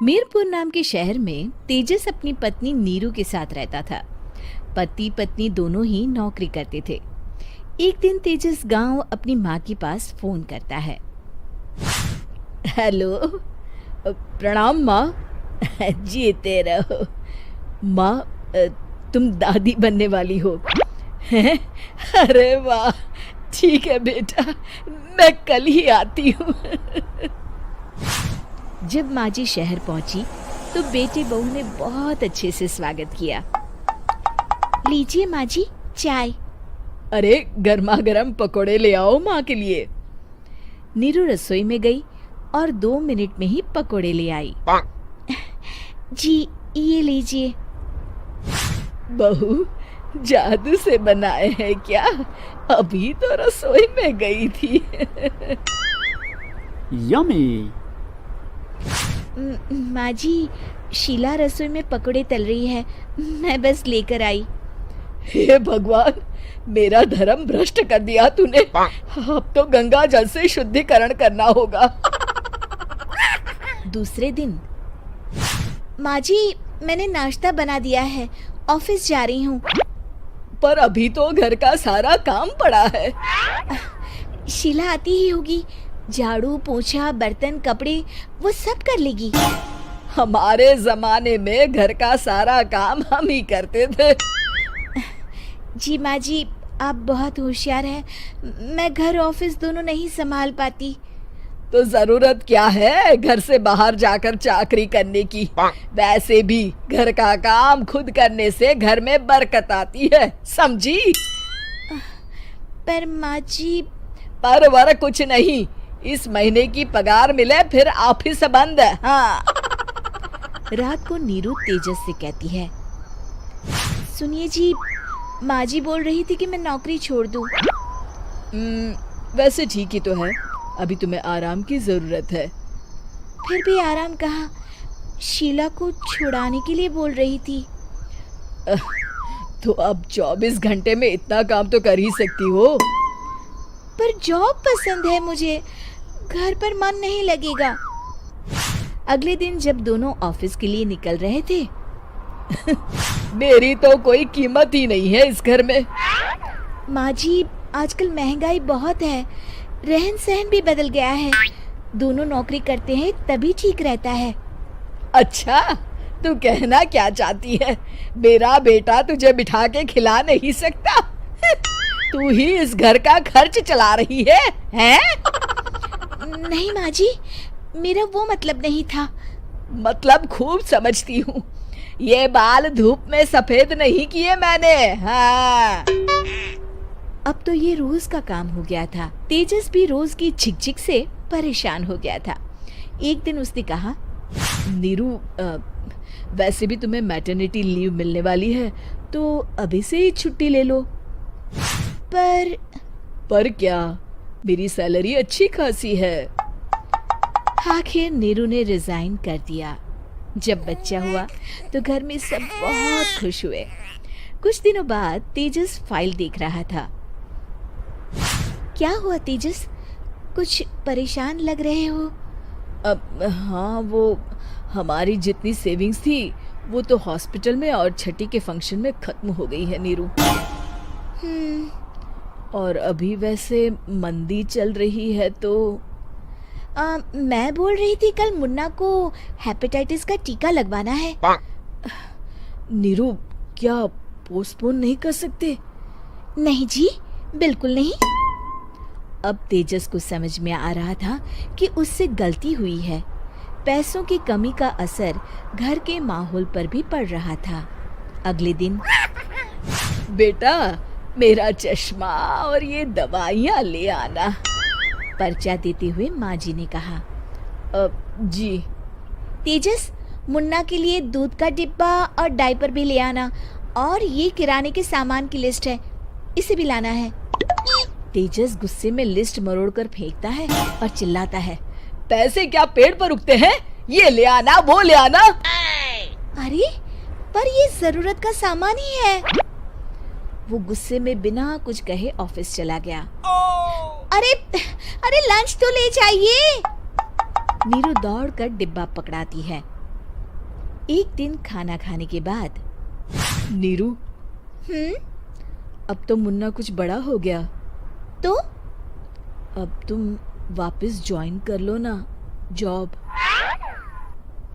मीरपुर नाम के शहर में तेजस अपनी पत्नी नीरू के साथ रहता था। पति पत्नी दोनों ही नौकरी करते थे। एक दिन तेजस गांव अपनी माँ के पास फोन करता है। हेलो, प्रणाम माँ। जीते रहो माँ, तुम दादी बनने वाली हो हैं? अरे वाह, ठीक है बेटा, मैं कल ही आती हूँ। जब माँ जी शहर पहुंची तो बेटे बहू ने बहुत अच्छे से स्वागत किया। लीजिए माँ जी, चाय। अरे गर्मा गर्म पकोड़े ले आओ माँ के लिए। नीरू रसोई में गई और 2 मिनट में ही पकोड़े ले आई। जी ये लीजिए। बहू, जादू से बनाए हैं क्या? अभी तो रसोई में गई थी। यम्मी। माँ जी, शीला रसोई में पकोड़े तल रही है, मैं बस लेकर आई। हे भगवान, मेरा धर्म भ्रष्ट कर दिया तूने। अब तो गंगा जल से शुद्धिकरण करना होगा। दूसरे दिन, माँ जी मैंने नाश्ता बना दिया है, ऑफिस जा रही हूँ। पर अभी तो घर का सारा काम पड़ा है। शीला आती ही होगी, झाड़ू पोछा बर्तन कपड़े वो सब कर लेगी। हमारे जमाने में घर का सारा काम हम ही करते थे। जी माँ जी, आप बहुत होशियार हैं, मैं घर ऑफिस दोनों नहीं संभाल पाती। तो जरूरत क्या है घर से बाहर जाकर चाकरी करने की? वैसे भी घर का काम खुद करने से घर में बरकत आती है, समझी? पर माँ जी। पर वर कुछ नहीं, इस महीने की पगार मिले फिर ऑफिस बंद। हाँ। रात को नीरू तेजस से कहती है, सुनिए जी, माँ जी बोल रही थी कि मैं नौकरी छोड़ दूं। वैसे ठीक ही तो है, अभी तुम्हें आराम की जरूरत है। फिर भी आराम कहाँ, शीला को छुड़ाने के लिए बोल रही थी। तो अब 24 घंटे में इतना काम तो कर ही सकती हो। पर जॉब पसंद है मुझे, घर पर मन नहीं लगेगा। अगले दिन जब दोनों ऑफिस के लिए निकल रहे थे, मेरी तो कोई कीमत ही नहीं है इस घर में। माँ जी, आजकल महंगाई बहुत है, रहन सहन भी बदल गया है, दोनों नौकरी करते हैं तभी ठीक रहता है। अच्छा, तू कहना क्या चाहती है? मेरा बेटा तुझे बिठा के खिला नहीं सकता? तू ही इस घर का खर्च चला रही है, हैं? नहीं माँ जी, मेरा वो मतलब नहीं था। मतलब खूब समझती हूँ, ये बाल धूप में सफेद नहीं किए मैंने। हाँ। अब तो ये रोज का काम हो गया था। तेजस भी रोज की झिकझिक से परेशान हो गया था। एक दिन उसने कहा, नीरू, वैसे भी तुम्हें मैटरनिटी लीव मिलने वाली है, तो अभी से ही छुट्टी ले लो। पर क्या, मेरी सैलरी अच्छी खासी है। आखिर नीरू ने रिजाइन कर दिया। जब बच्चा हुआ तो घर में सब बहुत खुश हुए। कुछ दिनों बाद तेजस फाइल देख रहा था। क्या हुआ तेजस, कुछ परेशान लग रहे हो? हाँ, वो हमारी जितनी सेविंग्स थी वो तो हॉस्पिटल में और छठी के फंक्शन में खत्म हो गई है नीरू। और अभी वैसे मंदी चल रही है तो मैं बोल रही थी कल मुन्ना को हेपेटाइटिस का टीका लगवाना है। नीरू, क्या पोस्टपोन नहीं कर सकते? नहीं जी, बिल्कुल नहीं। अब तेजस को समझ में आ रहा था कि उससे गलती हुई है। पैसों की कमी का असर घर के माहौल पर भी पड़ रहा था। अगले दिन, बेटा मेरा चश्मा और ये दवाइयाँ ले आना, पर्चा देते हुए माँ जी ने कहा। जी। तेजस, मुन्ना के लिए दूध का डिब्बा और डायपर भी ले आना, और ये किराने के सामान की लिस्ट है, इसे भी लाना है। तेजस गुस्से में लिस्ट मरोड़कर फेंकता है और चिल्लाता है, पैसे क्या पेड़ पर उगते हैं? ये ले आना, वो ले आना। अरे पर ये जरूरत का सामान ही है। वो गुस्से में बिना कुछ कहे ऑफिस चला गया। अरे लंच तो ले जाइए। नीरू दौड़कर डिब्बा पकड़ाती है। एक दिन खाना खाने के बाद, नीरू, अब तो मुन्ना कुछ बड़ा हो गया, तो अब तुम वापस ज्वाइन कर लो ना जॉब।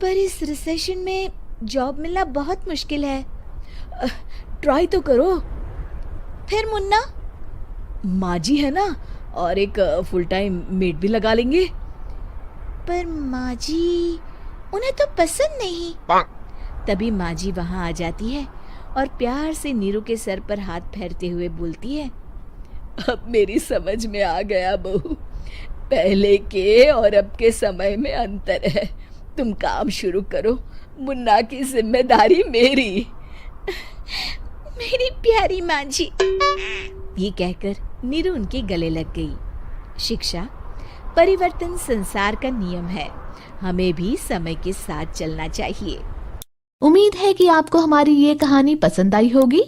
पर इस रिसेशन में जॉब मिलना बहुत मुश्किल है। ट्राई तो करो। फिर मुन्ना, माँ जी है ना, और एक फुल टाइम मेड भी लगा लेंगे। पर माँ जी, उन्हें तो पसंद नहीं। तभी माँ जी वहाँ आ जाती है और प्यार से नीरू के सर पर हाथ फेरते हुए बोलती है, अब मेरी समझ में आ गया बहू, पहले के और अब के समय में अंतर है। तुम काम शुरू करो, मुन्ना की जिम्मेदारी मेरी। मेरी प्यारी माँ जी। ये कहकर नीरू उनके गले लग गई। शिक्षा, परिवर्तन संसार का नियम है, हमें भी समय के साथ चलना चाहिए। उम्मीद है कि आपको हमारी ये कहानी पसंद आई होगी।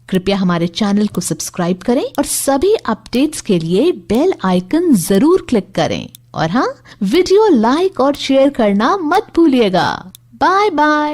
कृपया हमारे चैनल को सब्सक्राइब करें और सभी अपडेट्स के लिए बेल आइकन जरूर क्लिक करें। और हाँ, वीडियो लाइक और शेयर करना मत भूलिएगा। Bye bye.